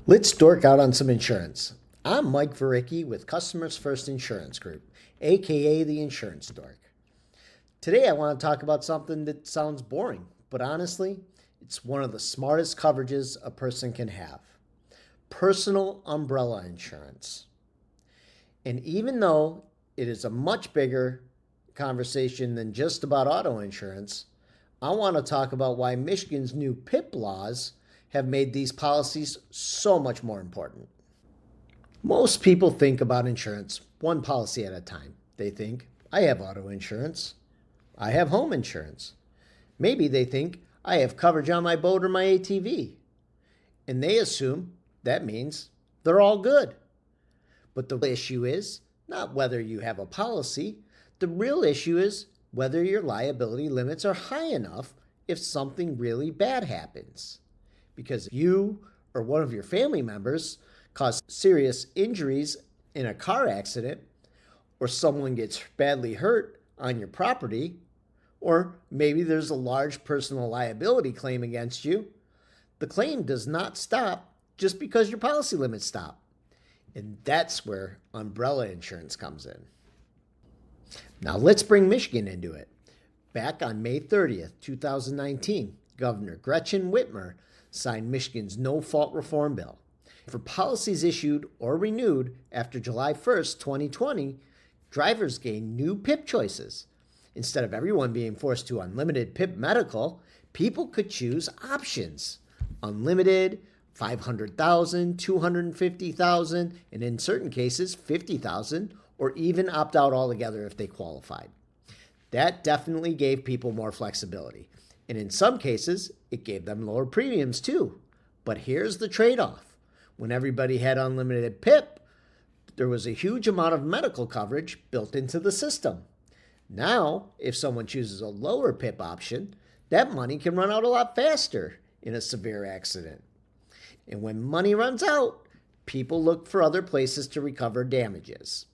Let's dork out on some insurance. I'm Mike Vereecke with Customers First Insurance Group, aka the Insurance Dork. Today I want to talk about something that sounds boring, but honestly, it's one of the smartest coverages a person can have. Personal umbrella insurance. And even though it is a much bigger conversation than just about auto insurance, I want to talk about why Michigan's new PIP laws have made these policies so much more important. Most people think about insurance one policy at a time. They think, I have auto insurance. I have home insurance. Maybe they think, I have coverage on my boat or my ATV. And they assume that means they're all good. But the issue is not whether you have a policy. The real issue is whether your liability limits are high enough if something really bad happens. Because if you or one of your family members cause serious injuries in a car accident, or someone gets badly hurt on your property, or maybe there's a large personal liability claim against you, the claim does not stop just because your policy limits stop. And that's where umbrella insurance comes in. Now let's bring Michigan into it. Back on May 30th, 2019, Governor Gretchen Whitmer signed Michigan's no-fault reform bill. For policies issued or renewed after July 1st, 2020, drivers gain new PIP choices. Instead of everyone being forced to unlimited PIP medical, people could choose options. Unlimited, 500,000, 250,000, and in certain cases, 50,000, or even opt out altogether if they qualified. That definitely gave people more flexibility. And in some cases, it gave them lower premiums too. But here's the trade-off. When everybody had unlimited PIP, there was a huge amount of medical coverage built into the system. Now, if someone chooses a lower PIP option, that money can run out a lot faster in a severe accident. And when money runs out, people look for other places to recover damages.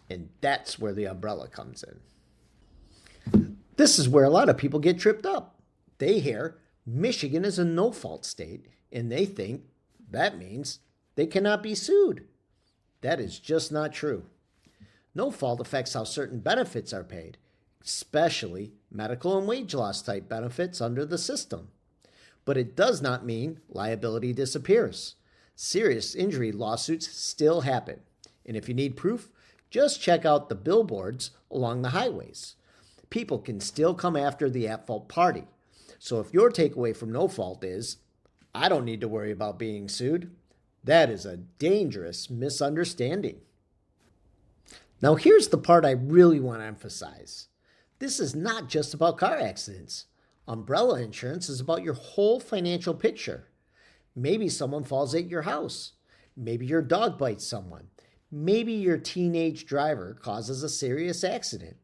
And that's where the umbrella comes in. This is where a lot of people get tripped up. They hear Michigan is a no-fault state, and they think that means they cannot be sued. That is just not true. No fault affects how certain benefits are paid, especially medical and wage loss type benefits under the system. But it does not mean liability disappears. Serious injury lawsuits still happen. And if you need proof, just check out the billboards along the highways. People can still come after the at-fault party. So if your takeaway from no fault is, I don't need to worry about being sued, that is a dangerous misunderstanding. Now here's the part I really want to emphasize. This is not just about car accidents. Umbrella insurance is about your whole financial picture. Maybe someone falls at your house. Maybe your dog bites someone. Maybe your teenage driver causes a serious accident.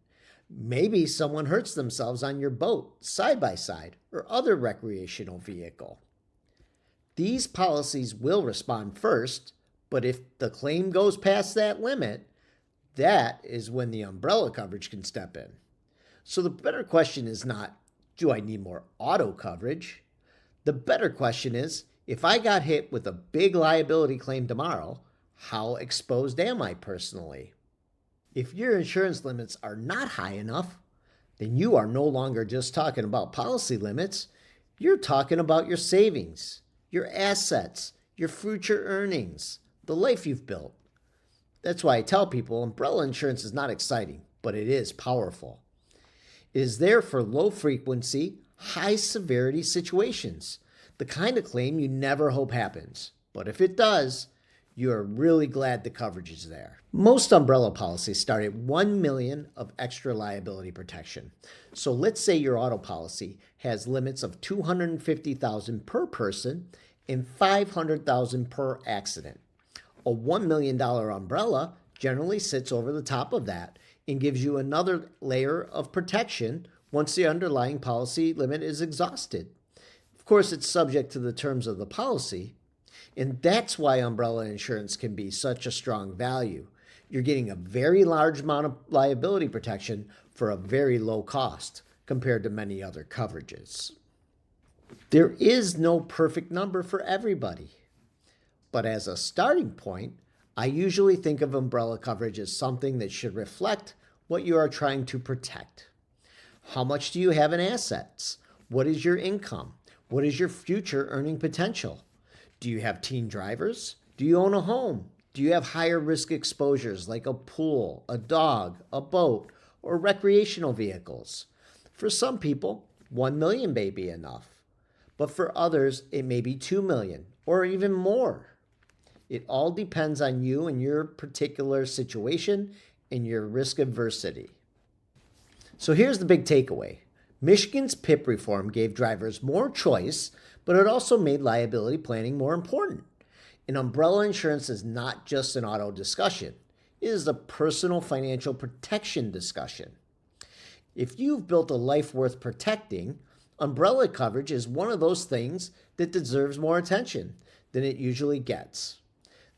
Maybe someone hurts themselves on your boat, side by side, or other recreational vehicle. These policies will respond first, but if the claim goes past that limit, that is when the umbrella coverage can step in. So the better question is not, do I need more auto coverage? The better question is, if I got hit with a big liability claim tomorrow, how exposed am I personally? If your insurance limits are not high enough, then you are no longer just talking about policy limits. You're talking about your savings, your assets, your future earnings, the life you've built. That's why I tell people umbrella insurance is not exciting, but it is powerful. It is there for low frequency, high severity situations, the kind of claim you never hope happens. But if it does, you are really glad the coverage is there. Most umbrella policies start at $1 million of extra liability protection. So let's say your auto policy has limits of $250,000 per person and $500,000 per accident. A $1 million umbrella generally sits over the top of that and gives you another layer of protection once the underlying policy limit is exhausted. Of course, it's subject to the terms of the policy, and that's why umbrella insurance can be such a strong value. You're getting a very large amount of liability protection for a very low cost compared to many other coverages. There is no perfect number for everybody. But as a starting point, I usually think of umbrella coverage as something that should reflect what you are trying to protect. How much do you have in assets? What is your income? What is your future earning potential? Do you have teen drivers? Do you own a home? Do you have higher risk exposures like a pool, a dog, a boat, or recreational vehicles? For some people, 1 million may be enough, but for others, it may be 2 million or even more. It all depends on you and your particular situation and your risk adversity. So here's the big takeaway. Michigan's PIP reform gave drivers more choice, but it also made liability planning more important. And umbrella insurance is not just an auto discussion. It is a personal financial protection discussion. If you've built a life worth protecting, umbrella coverage is one of those things that deserves more attention than it usually gets.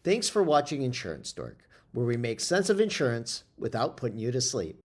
Thanks for watching Insurance Dork, where we make sense of insurance without putting you to sleep.